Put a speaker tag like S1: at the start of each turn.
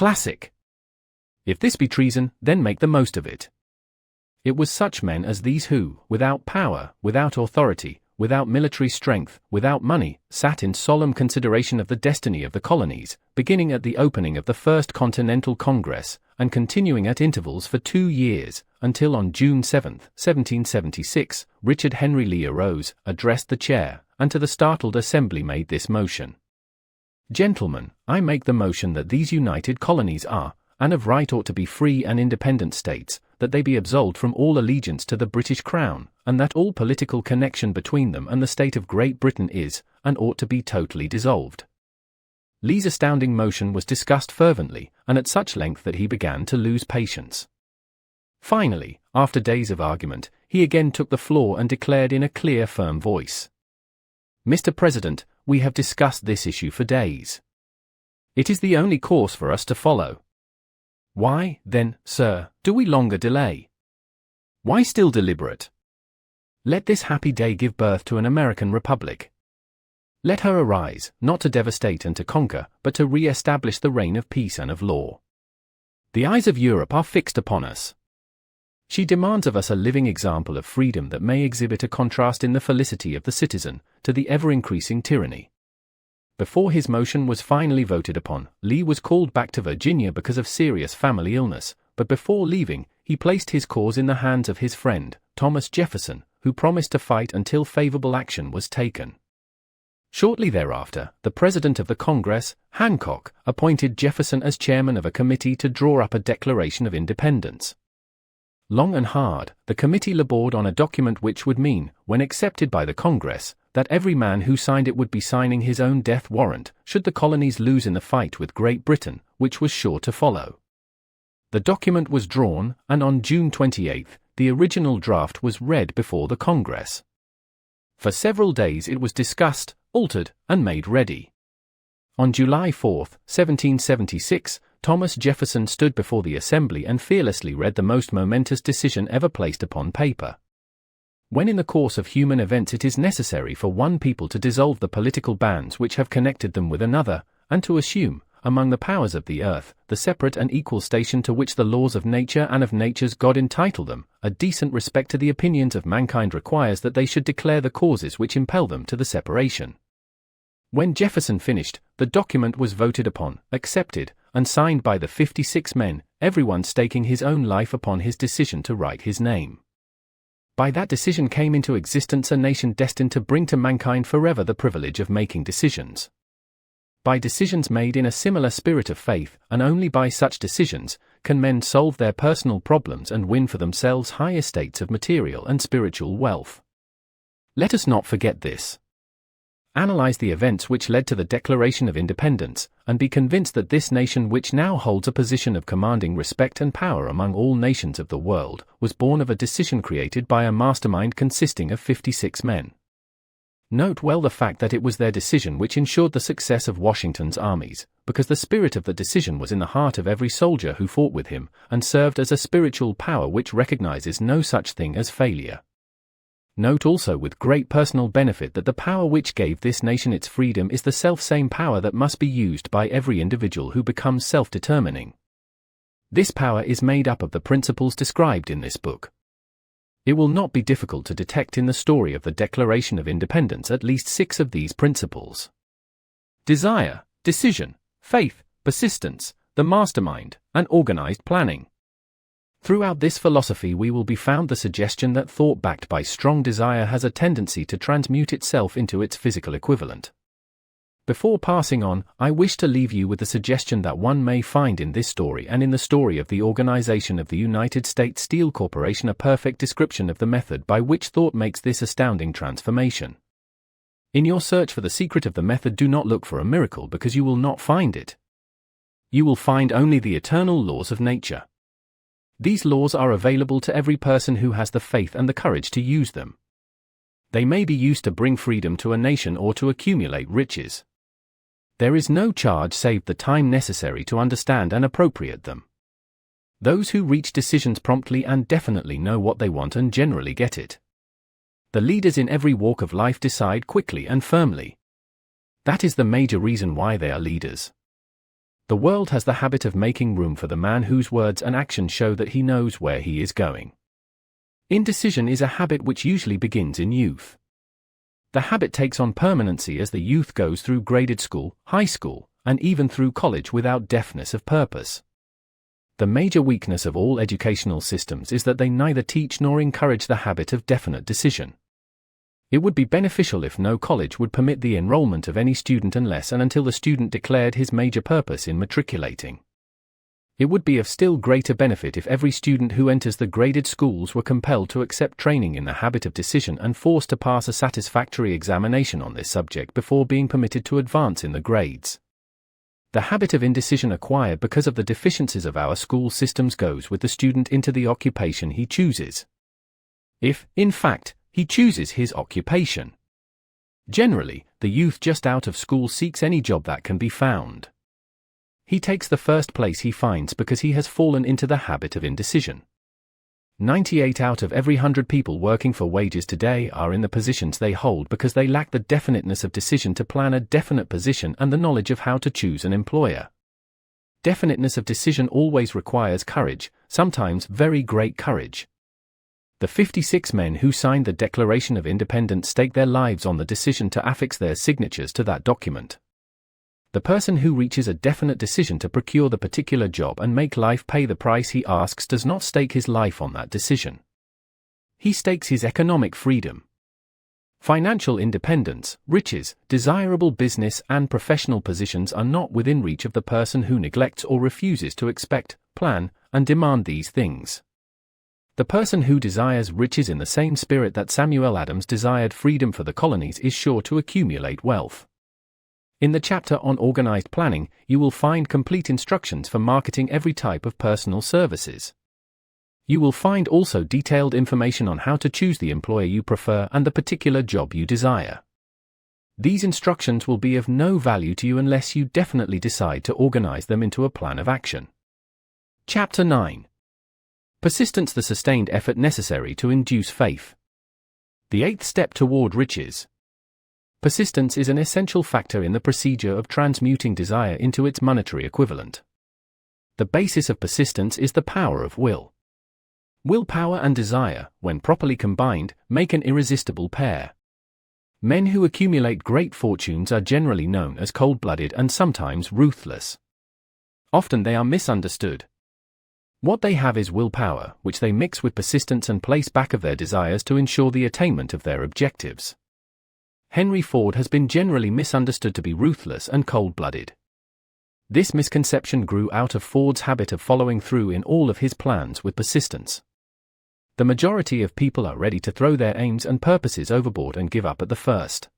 S1: Classic. If this be treason, then make the most of it. It was such men as these who, without power, without authority, without military strength, without money, sat in solemn consideration of the destiny of the colonies, beginning at the opening of the First Continental Congress, and continuing at intervals for 2 years, until on June 7, 1776, Richard Henry Lee arose, addressed the chair, and to the startled assembly made this motion. Gentlemen, I make the motion that these united colonies are, and of right ought to be free and independent states, that they be absolved from all allegiance to the British Crown, and that all political connection between them and the state of Great Britain is, and ought to be totally dissolved. Lee's astounding motion was discussed fervently, and at such length that he began to lose patience. Finally, after days of argument, he again took the floor and declared in a clear, firm voice, "Mr. President, we have discussed this issue for days. It is the only course for us to follow. Why, then, sir, do we longer delay? Why still deliberate? Let this happy day give birth to an American republic. Let her arise, not to devastate and to conquer, but to re-establish the reign of peace and of law. The eyes of Europe are fixed upon us. She demands of us a living example of freedom that may exhibit a contrast in the felicity of the citizen, to the ever-increasing tyranny." Before his motion was finally voted upon, Lee was called back to Virginia because of serious family illness, but before leaving, he placed his cause in the hands of his friend, Thomas Jefferson, who promised to fight until favorable action was taken. Shortly thereafter, the President of the Congress, Hancock, appointed Jefferson as chairman of a committee to draw up a Declaration of Independence. Long and hard, the committee labored on a document which would mean, when accepted by the Congress, that every man who signed it would be signing his own death warrant, should the colonies lose in the fight with Great Britain, which was sure to follow. The document was drawn, and on June 28, the original draft was read before the Congress. For several days it was discussed, altered, and made ready. On July 4, 1776, Thomas Jefferson stood before the Assembly and fearlessly read the most momentous decision ever placed upon paper. When in the course of human events it is necessary for one people to dissolve the political bands which have connected them with another, and to assume, among the powers of the earth, the separate and equal station to which the laws of nature and of nature's God entitle them, a decent respect to the opinions of mankind requires that they should declare the causes which impel them to the separation. When Jefferson finished, the document was voted upon, accepted, and signed by the 56 men, everyone staking his own life upon his decision to write his name. By that decision came into existence a nation destined to bring to mankind forever the privilege of making decisions. By decisions made in a similar spirit of faith, and only by such decisions, can men solve their personal problems and win for themselves high estates of material and spiritual wealth. Let us not forget this. Analyze the events which led to the Declaration of Independence, and be convinced that this nation, which now holds a position of commanding respect and power among all nations of the world, was born of a decision created by a mastermind consisting of 56 men. Note well the fact that it was their decision which ensured the success of Washington's armies, because the spirit of the decision was in the heart of every soldier who fought with him, and served as a spiritual power which recognizes no such thing as failure. Note also with great personal benefit that the power which gave this nation its freedom is the self-same power that must be used by every individual who becomes self-determining. This power is made up of the principles described in this book. It will not be difficult to detect in the story of the Declaration of Independence at least 6 of these principles: desire, decision, faith, persistence, the mastermind, and organized planning. Throughout this philosophy we will be found the suggestion that thought backed by strong desire has a tendency to transmute itself into its physical equivalent. Before passing on, I wish to leave you with the suggestion that one may find in this story and in the story of the organization of the United States Steel Corporation a perfect description of the method by which thought makes this astounding transformation. In your search for the secret of the method, do not look for a miracle, because you will not find it. You will find only the eternal laws of nature. These laws are available to every person who has the faith and the courage to use them. They may be used to bring freedom to a nation or to accumulate riches. There is no charge save the time necessary to understand and appropriate them. Those who reach decisions promptly and definitely know what they want and generally get it. The leaders in every walk of life decide quickly and firmly. That is the major reason why they are leaders. The world has the habit of making room for the man whose words and actions show that he knows where he is going. Indecision is a habit which usually begins in youth. The habit takes on permanency as the youth goes through graded school, high school, and even through college without definiteness of purpose. The major weakness of all educational systems is that they neither teach nor encourage the habit of definite decision. It would be beneficial if no college would permit the enrollment of any student unless and until the student declared his major purpose in matriculating. It would be of still greater benefit if every student who enters the graded schools were compelled to accept training in the habit of decision and forced to pass a satisfactory examination on this subject before being permitted to advance in the grades. The habit of indecision acquired because of the deficiencies of our school systems goes with the student into the occupation he chooses. If, in fact, he chooses his occupation. Generally, the youth just out of school seeks any job that can be found. He takes the first place he finds because he has fallen into the habit of indecision. 98 out of every 100 people working for wages today are in the positions they hold because they lack the definiteness of decision to plan a definite position and the knowledge of how to choose an employer. Definiteness of decision always requires courage, sometimes very great courage. The 56 men who signed the Declaration of Independence staked their lives on the decision to affix their signatures to that document. The person who reaches a definite decision to procure the particular job and make life pay the price he asks does not stake his life on that decision. He stakes his economic freedom. Financial independence, riches, desirable business and professional positions are not within reach of the person who neglects or refuses to expect, plan, and demand these things. The person who desires riches in the same spirit that Samuel Adams desired freedom for the colonies is sure to accumulate wealth. In the chapter on organized planning, you will find complete instructions for marketing every type of personal services. You will find also detailed information on how to choose the employer you prefer and the particular job you desire. These instructions will be of no value to you unless you definitely decide to organize them into a plan of action. Chapter 9. Persistence, the sustained effort necessary to induce faith. The eighth step toward riches. Persistence is an essential factor in the procedure of transmuting desire into its monetary equivalent. The basis of persistence is the power of will. Willpower and desire, when properly combined, make an irresistible pair. Men who accumulate great fortunes are generally known as cold-blooded and sometimes ruthless. Often they are misunderstood. What they have is willpower, which they mix with persistence and place back of their desires to ensure the attainment of their objectives. Henry Ford has been generally misunderstood to be ruthless and cold-blooded. This misconception grew out of Ford's habit of following through in all of his plans with persistence. The majority of people are ready to throw their aims and purposes overboard and give up at the first